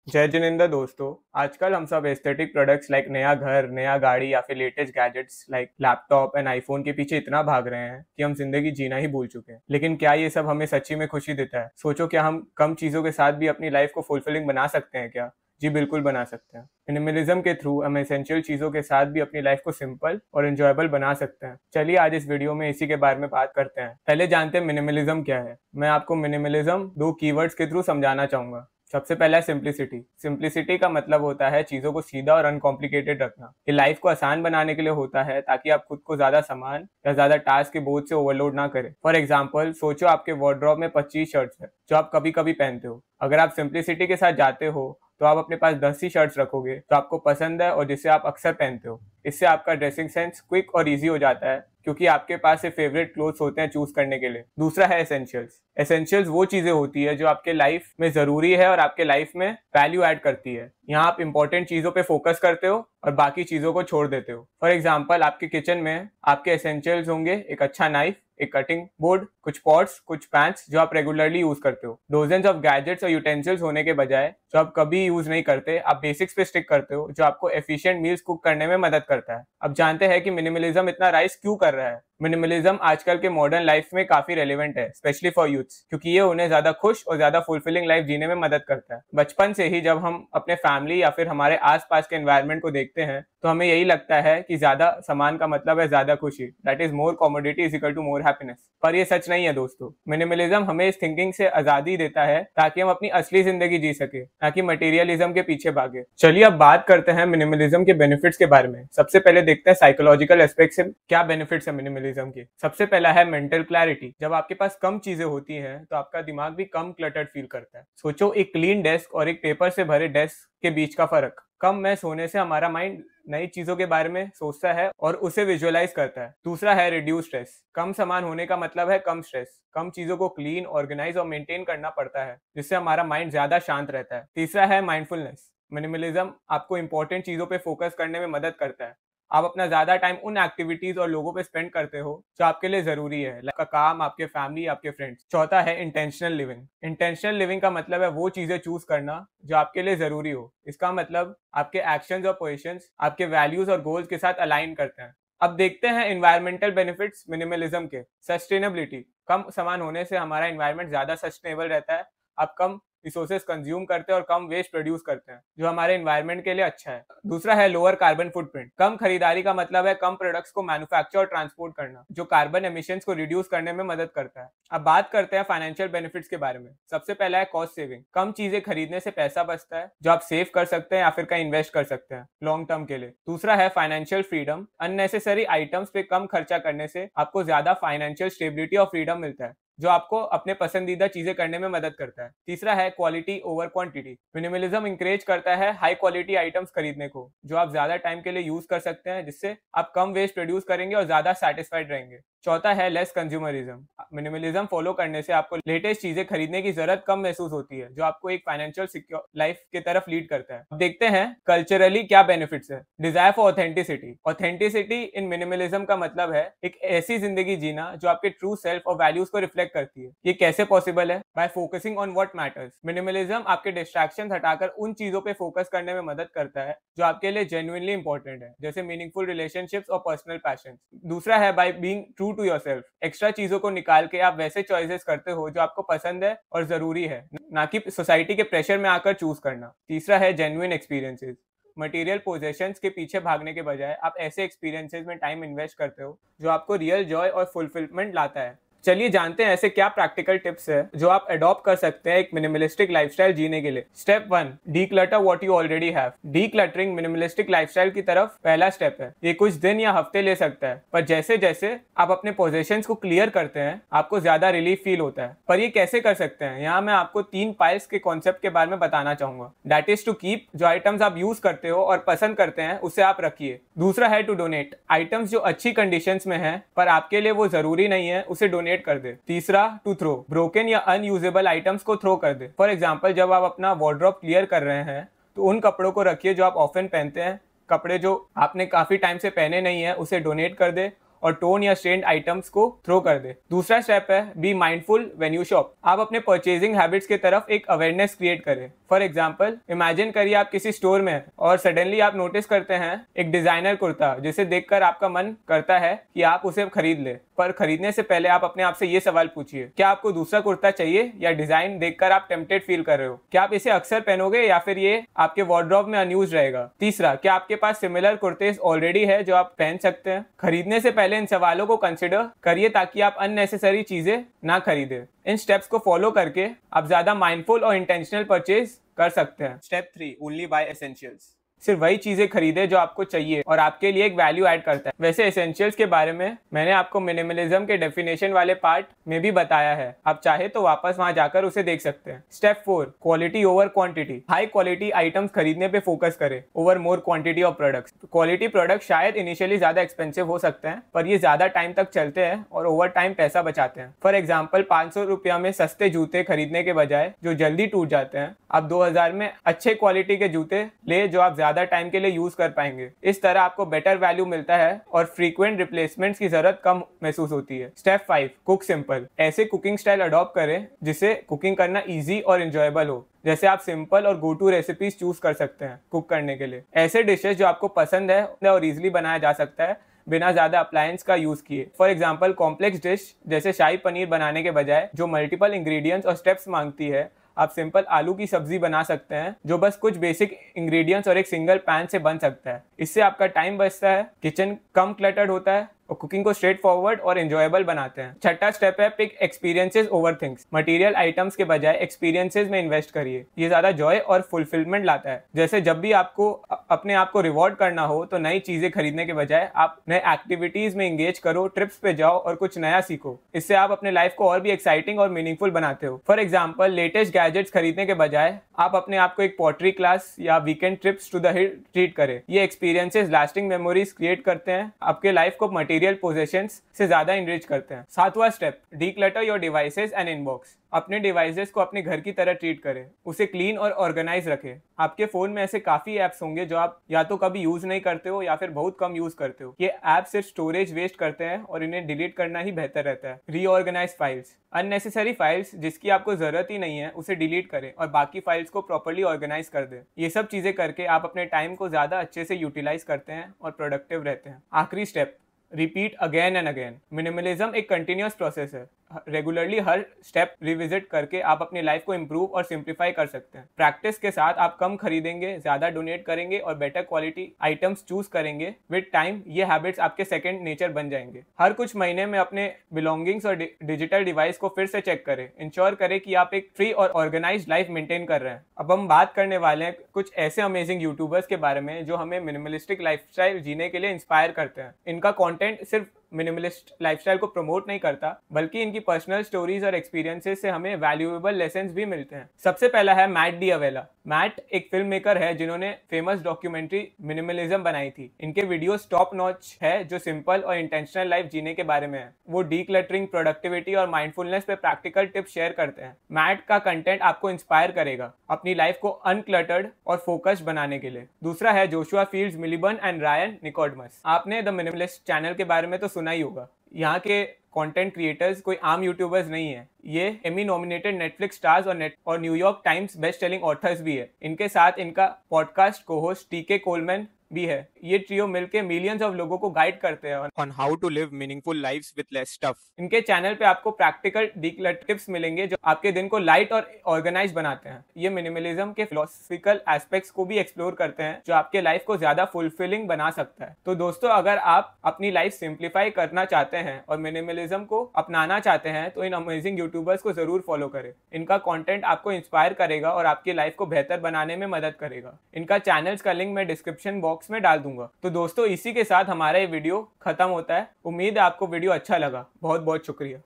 जय जिनेंद्र दोस्तों। आजकल हम सब एस्थेटिक प्रोडक्ट्स लाइक नया घर, नया गाड़ी या फिर latest gadgets like laptop and iPhone के पीछे इतना भाग रहे हैं कि हम जिंदगी जीना ही भूल चुके हैं। लेकिन क्या ये सब हमें सच्ची में खुशी देता है? सोचो, क्या हम कम चीजों के साथ भी अपनी लाइफ को फुलफिलिंग बना सकते हैं क्या? जी बिल्कुल बना सकते हैं। मिनिमलिज्म के थ्रू हम एसेंशियल चीजों के साथ भी अपनी लाइफ को सिंपल और एंजॉयबल बना सकते हैं। चलिए आज इस वीडियो में इसी के बारे में बात करते हैं। पहले जानते हैं मिनिमलिज्म क्या है। मैं आपको मिनिमलिज्म दो कीवर्ड्स के थ्रू समझाना चाहूंगा। सबसे पहला है सिंप्लिसिटी। सिंप्लिसिटी का मतलब होता है चीजों को सीधा और अनकॉम्प्लिकेटेड रखना। ये लाइफ को आसान बनाने के लिए होता है ताकि आप खुद को ज्यादा सामान या ज्यादा टास्क के बोझ से ओवरलोड ना करें। फॉर एग्जाम्पल, सोचो आपके वार्डरोब में 25 शर्ट्स है जो आप कभी कभी पहनते हो। अगर आप सिंप्लिसिटी के साथ जाते हो तो आप अपने पास 10 ही शर्ट्स रखोगे तो आपको पसंद है और जिसे आप अक्सर पहनते हो। इससे आपका ड्रेसिंग सेंस क्विक और इजी हो जाता है क्योंकि आपके पास से फेवरेट क्लोथ्स होते हैं चूज करने के लिए। दूसरा है एसेंशियल्स। एसेंशियल्स वो चीजें होती है जो आपके लाइफ में जरूरी है और आपके लाइफ में वैल्यू ऐड करती है। यहाँ आप इंपॉर्टेंट चीजों पे फोकस करते हो और बाकी चीजों को छोड़ देते हो। फॉर एग्जाम्पल, आपके किचन में आपके एसेंशियल्स होंगे एक अच्छा नाइफ, एक कटिंग बोर्ड, कुछ पॉट्स, कुछ पैंस जो आप रेगुलरली यूज करते हो। डोजेंस ऑफ गैजेट्स और यूटेंसिल्स होने के बजाय जो आप कभी यूज नहीं करते, आप बेसिक्स पे स्टिक करते हो जो आपको एफिशिएंट मील्स कुक करने में मदद करता है। अब जानते हैं कि मिनिमलिज्म इतना राइज क्यों कर रहा है। मिनिमलिज्म आजकल के मॉडर्न लाइफ में काफी रेलेवेंट है, स्पेशली फॉर यूथ्स, क्योंकि ये उन्हें ज्यादा खुश और ज्यादा फुलफिलिंग लाइफ जीने में मदद करता है। बचपन से ही जब हम अपने फैमिली या फिर हमारे आसपास के एनवायरनमेंट को देखते हैं तो हमें यही लगता है कि ज्यादा सामान का मतलब है ज्यादा खुशी। That is more commodity is equal to more happiness. पर ये सच नहीं है दोस्तों। मिनिमलिज्म हमें इस थिंकिंग से आजादी देता है ताकि हम अपनी असली जिंदगी जी सके, ना कि मटेरियलिज्म के पीछे भागे। चलिए अब बात करते हैं मिनिमलिज्म के बेनिफिट्स के बारे में। सबसे पहले देखते हैं साइकोलॉजिकल एस्पेक्ट से क्या बेनिफिट्स है मिनिमलिज्म के। सबसे पहला है मेंटल क्लैरिटी। जब आपके पास कम चीजें होती हैं तो आपका दिमाग भी कम क्लटर्ड फील करता है। सोचो, एक क्लीन डेस्क और एक पेपर से भरे डेस्क के बीच का फर्क। कम मैस होने से हमारा माइंड नई चीजों के बारे में सोचता है और उसे विजुअलाइज करता है। दूसरा है रिड्यूस स्ट्रेस। कम सामान होने का मतलब है कम स्ट्रेस। कम चीजों को क्लीन, ऑर्गेनाइज और मेंटेन करना पड़ता है जिससे हमारा माइंड ज्यादा शांत रहता है। तीसरा है माइंडफुलनेस। मिनिमलिज्म आपको इंपॉर्टेंट चीजों पे फोकस करने में मदद करता है। आप अपना ज्यादा टाइम उन एक्टिविटीज और लोगों पे स्पेंड करते हो जो आपके लिए जरूरी है, आपका काम, आपके फैमिली, आपके फ्रेंड्स। चौथा है इंटेंशनल लिविंग। इंटेंशनल लिविंग का मतलब है वो चीजें चूज करना जो आपके लिए जरूरी हो। इसका मतलब आपके एक्शंस और पोजीशंस आपके वैल्यूज और गोल्स के साथ अलाइन करते हैं। अब देखते हैं एनवायरमेंटल बेनिफिट्स मिनिमलिज्म के। सस्टेनेबिलिटी। कम सामान होने से हमारा एनवायरमेंट ज्यादा सस्टेनेबल रहता है। आप कम रिसोर्सेज कंज्यूम करते हैं और कम वेस्ट प्रोड्यूस करते हैं जो हमारे एनवायरमेंट के लिए अच्छा है। दूसरा है लोअर कार्बन फुटप्रिंट। कम खरीदारी का मतलब है कम प्रोडक्ट्स को मैन्युफैक्चर और ट्रांसपोर्ट करना जो कार्बन एमिशंस को रिड्यूस करने में मदद करता है। अब बात करते हैं फाइनेंशियल बेनिफिट्स के बारे में। सबसे पहला है कॉस्ट सेविंग। कम चीजें खरीदने से पैसा बचता है जो आप सेव कर सकते हैं या फिर कहीं इन्वेस्ट कर सकते हैं लॉन्ग टर्म के लिए। दूसरा है फाइनेंशियल फ्रीडम। अननेसेसरी आइटम्स पे कम खर्चा करने से आपको ज्यादा फाइनेंशियल स्टेबिलिटी और फ्रीडम मिलता है जो आपको अपने पसंदीदा चीजें करने में मदद करता है। तीसरा है quality over quantity. Minimalism encourage करता है हाई क्वालिटी आइटम्स खरीदने को जो आप ज्यादा टाइम के लिए यूज कर सकते हैं, जिससे आप कम वेस्ट प्रोड्यूस करेंगे और ज्यादा सेटिस्फाइड रहेंगे। चौथा है लेस कंज्यूमरिज्म। मिनिमलिज्म फॉलो करने से आपको लेटेस्ट चीजें खरीदने की जरूरत कम महसूस होती है जो आपको एक फाइनेंशियल सिक्योर लाइफ की तरफ लीड करता है। अब देखते हैं कल्चरली क्या बेनिफिट्स है। Desire for authenticity. Authenticity in minimalism का मतलब है एक ऐसी जिंदगी जीना जो आपके ट्रू सेल्फ और वैल्यूज को रिफ्लेक्ट करती है। ये कैसे पॉसिबल है? Bye focusing on what matters. Minimalism आपके डिस्ट्रैक्शन हटाकर उन चीजों पे फोकस करने में मदद करता है जो आपके लिए जेन्युइनली इंपॉर्टेंट है, जैसे मीनिंगफुल रिलेशनशिप्स और पर्सनल पैशन। दूसरा है by being true to yourself. Extra चीजों को निकाल के आप वैसे चॉइसेस करते हो जो आपको पसंद है और जरूरी है, ना कि सोसाइटी के प्रेशर में आकर चूज करना। तीसरा है जेन्युइन एक्सपीरियंसेस। मटेरियल पोजेशंस के पीछे भागने के बजाय आप ऐसे एक्सपीरियंसेस में टाइम इन्वेस्ट करते हो जो आपको रियल जॉय और फुलफिलमेंट लाता है। चलिए जानते हैं ऐसे क्या प्रैक्टिकल टिप्स है जो आप अडॉप्ट कर सकते हैं एक मिनिमलिस्टिक लाइफस्टाइल जीने के लिए। Step 1, declutter what you already have. Decluttering minimalistic lifestyle की तरफ पहला स्टेप है। ये कुछ दिन या हफ्ते ले सकता है, पर जैसे जैसे आप अपने पोजेशंस को क्लियर करते हैं आपको ज्यादा रिलीफ फील होता है। पर ये कैसे कर सकते हैं, यहाँ मैं आपको 3 पाइल्स के कॉन्सेप्ट के बारे में बताना चाहूंगा। That is to keep. जो आइटम्स आप यूज करते हो और पसंद करते हैं उसे आप रखिए। दूसरा है टू डोनेट। आइटम्स जो अच्छी कंडीशंस में है पर आपके लिए वो जरूरी नहीं है उसे डोनेट कर दे। तीसरा, टू थ्रो। ब्रोकन या अनयूजेबल आइटम्स को थ्रो कर दे। फॉर एग्जांपल, जब आप अपना वार्डरोब क्लियर कर रहे हैं तो उन कपड़ों को रखिए जो आप ऑफन पहनते हैं। कपड़े जो आपने काफी टाइम से पहने नहीं है उसे डोनेट कर दे और टोन या स्ट्रेन्ड आइटम्स को थ्रो कर दे। दूसरा स्टेप है be mindful when you shop. आप अपने परचेजिंग हैबिट्स की तरफ एक अवेयरनेस क्रिएट करें। फॉर एग्जाम्पल, इमेजिन करिए आप किसी स्टोर में हैं और सडनली आप नोटिस करते हैं एक डिजाइनर कुर्ता जिसे देखकर आपका मन करता है कि आप उसे खरीद ले। पर खरीदने से पहले आप अपने आप से ये सवाल पूछिए, क्या आपको दूसरा कुर्ता चाहिए या डिजाइन देखकर आप टेम्पटेड फील कर रहे हो? क्या आप इसे अक्सर पहनोगे या फिर ये आपके वार्डरोब में अनयूज्ड रहेगा? तीसरा, क्या आपके पास सिमिलर कुर्ते ऑलरेडी है जो आप पहन सकते हैं? खरीदने से पहले इन सवालों को कंसिडर करिए ताकि आप अननेसेसरी चीजें ना खरीदें। इन स्टेप्स को फॉलो करके आप ज्यादा माइंडफुल और इंटेंशनल परचेज कर सकते हैं। Step 3, only by essentials. सिर्फ वही चीजें खरीदे जो आपको चाहिए और आपके लिए एक वैल्यू ऐड करता है। वैसे एसेंशियल्स के बारे में मैंने आपको मिनिमलिज्म के डेफिनेशन वाले पार्ट में भी बताया है, आप चाहे तो वापस वहां जाकर उसे देख सकते हैं। Step 4, quality over quantity. High quality items खरीदने पे फोकस करें over more quantity of products. Quality product शायद इनिशियली ज्यादा एक्सपेंसिव हो सकते हैं, पर ये ज्यादा टाइम तक चलते हैं और ओवर टाइम पैसा बचाते हैं। फॉर एग्जाम्पल, 500 रुपया में सस्ते जूते खरीदने के बजाय जो जल्दी टूट जाते हैं, आप 2000 में अच्छे क्वालिटी के जूते ले जो आप ज्यादा टाइम के लिए यूज कर पाएंगे। इस तरह आपको बेटर वैल्यू मिलता है और फ्रीक्वेंट रिप्लेसमेंट्स की जरूरत कम महसूस होती है। Step 5, cook simple. ऐसे कुकिंग स्टाइल अडॉप्ट करें जिससे कुकिंग करना इजी और एंजॉयबल हो। जैसे आप सिंपल और गो टू रेसिपीज चूज कर सकते हैं कुक करने के लिए। ऐसे डिशेस जो आपको पसंद है और इजिली बनाया जा सकता है बिना ज्यादा अप्लायंस का यूज किए। फॉर एग्जाम्पल, कॉम्प्लेक्स डिश जैसे शाही पनीर बनाने के बजाय जो मल्टीपल इंग्रेडिएंट्स और स्टेप्स मांगती है, आप सिंपल आलू की सब्जी बना सकते हैं जो बस कुछ बेसिक इंग्रेडिएंट्स और एक सिंगल पैन से बन सकता है। इससे आपका टाइम बचता है, किचन कम क्लटर्ड होता है और कुकिंग को स्ट्रेट फॉरवर्ड और एंजॉयबल बनाते हैं। छठा स्टेप है pick experiences over things. Material items के बजाय एक्सपीरियंसेस में इन्वेस्ट करिए, ये ज्यादा जॉय और फुलफिलमेंट लाता है। जैसे जब भी आपको अपने आप को रिवॉर्ड करना हो तो नई चीजें खरीदने के बजाय आप नए एक्टिविटीज में एंगेज करो, ट्रिप्स पे जाओ और कुछ नया सीखो। इससे आप अपने लाइफ को और भी एक्साइटिंग और मीनिंगफुल बनाते हो। फॉर एग्जाम्पल, लेटेस्ट गैजेट्स खरीदने के बजाय आप अपने आप को एक पॉटरी क्लास या weekend trips to the hill treat करें। ये एक्सपीरियंसेस लास्टिंग मेमोरीज क्रिएट करते हैं, आपके लाइफ को मटेरियल पोजेशंस से ज्यादा इनरिच करते हैं। सातवां step, declutter your devices and inbox. अपने डिवाइसेस को अपने घर की तरह ट्रीट करें, उसे क्लीन और ऑर्गेनाइज रखें। आपके फोन में ऐसे काफी ऐप्स होंगे जो आप या तो कभी यूज नहीं करते हो या फिर बहुत कम यूज करते हो। ये ऐप सिर्फ स्टोरेज वेस्ट करते हैं और इन्हें डिलीट करना ही बेहतर रहता है। Reorganise files. अननेसेसरी फाइल्स जिसकी आपको जरूरत ही नहीं है उसे डिलीट करें और बाकी फाइल्स को प्रॉपर्ली ऑर्गेनाइज कर दें। ये सब चीजें करके आप अपने टाइम को ज्यादा अच्छे से यूटिलाइज करते हैं और प्रोडक्टिव रहते हैं। आखिरी step, repeat again and again. Minimalism एक कंटिन्यूअस प्रोसेस है। रेगुलरली हर स्टेप रिविजिट करके आप अपनी लाइफ को इंप्रूव और सिंप्लीफाई कर सकते हैं। प्रैक्टिस के साथ आप कम खरीदेंगे, ज्यादा डोनेट करेंगे और बेटर क्वालिटी आइटम्स चूज करेंगे। विद टाइम ये हैबिट्स आपके सेकंड नेचर बन जाएंगे। हर कुछ महीने में अपने बिलोंगिंग्स और डिजिटल डिवाइस को फिर से चेक करें। इंश्योर करें कि आप एक फ्री और ऑर्गेनाइज्ड लाइफ मेंटेन कर रहे हैं। अब हम बात करने वाले हैं कुछ ऐसे अमेजिंग यूट्यूबर्स के बारे में जो हमें मिनिमलिस्टिक लाइफस्टाइल जीने के लिए इंस्पायर करते हैं। इनका कंटेंट सिर्फ मिनिमलिस्ट लाइफस्टाइल को प्रमोट नहीं करता, बल्कि इनकी पर्सनल स्टोरीज और एक्सपीरियंसेस से हमें वैल्यूएबल लेसन्स भी मिलते हैं। सबसे पहला है मैट डिअवेला। मैट एक फिल्म मेकर है जिन्होंने फेमस डॉक्यूमेंट्री मिनिमलिज्म बनाई थी। इनके वीडियोस टॉप नॉच है जो सिंपल और इंटेंशनल लाइफ जीने के बारे में है। वो डीक्लटरिंग, प्रोडक्टिविटी और माइंडफुलनेस पे प्रैक्टिकल टिप्स शेयर करते हैं। मैट का कंटेंट आपको इंस्पायर करेगा अपनी लाइफ को अनक्लटर्ड और फोकस्ड बनाने के लिए। दूसरा है जोशुआ फील्ड्स मिलिबन एंड रायन निकोडमस। आपने द मिनिमलिस्ट चैनल के बारे में तो सुना ही होगा। यहाँ के कंटेंट क्रिएटर्स कोई आम यूट्यूबर्स नहीं है, ये एमी नॉमिनेटेड नेटफ्लिक्स स्टार्स और New York times best selling authors भी है। इनके साथ इनका पॉडकास्ट को होस्ट टीके कोलमैन भी है। ये ट्रियो मिलके मिलियंस ऑफ लोगों को गाइड करते हैं on how to live meaningful lives with less stuff. इनके चैनल पे आपको प्रैक्टिकल डीक्लटर टिप्स मिलेंगे जो आपके दिन को लाइट और ऑर्गेनाइज बनाते हैं। ये मिनिमलिज्म के फिलोसफिकल एस्पेक्ट्स को भी एक्सप्लोर करते हैं जो आपके लाइफ को ज्यादा फुलफिलिंग बना सकता है। तो दोस्तों, अगर आप अपनी लाइफ सिंप्लीफाई करना चाहते हैं और मिनिमलिज्म को अपनाना चाहते हैं तो इन अमेजिंग यूट्यूबर्स को जरूर फॉलो करें। इनका कंटेंट आपको इंस्पायर करेगा और आपकी लाइफ को बेहतर बनाने में मदद करेगा। इनका चैनल्स का लिंक मैं डिस्क्रिप्शन बॉक्स में डाल दूंगा। तो दोस्तों, इसी के साथ हमारा ये वीडियो खत्म होता है। उम्मीद है आपको वीडियो अच्छा लगा। बहुत बहुत शुक्रिया।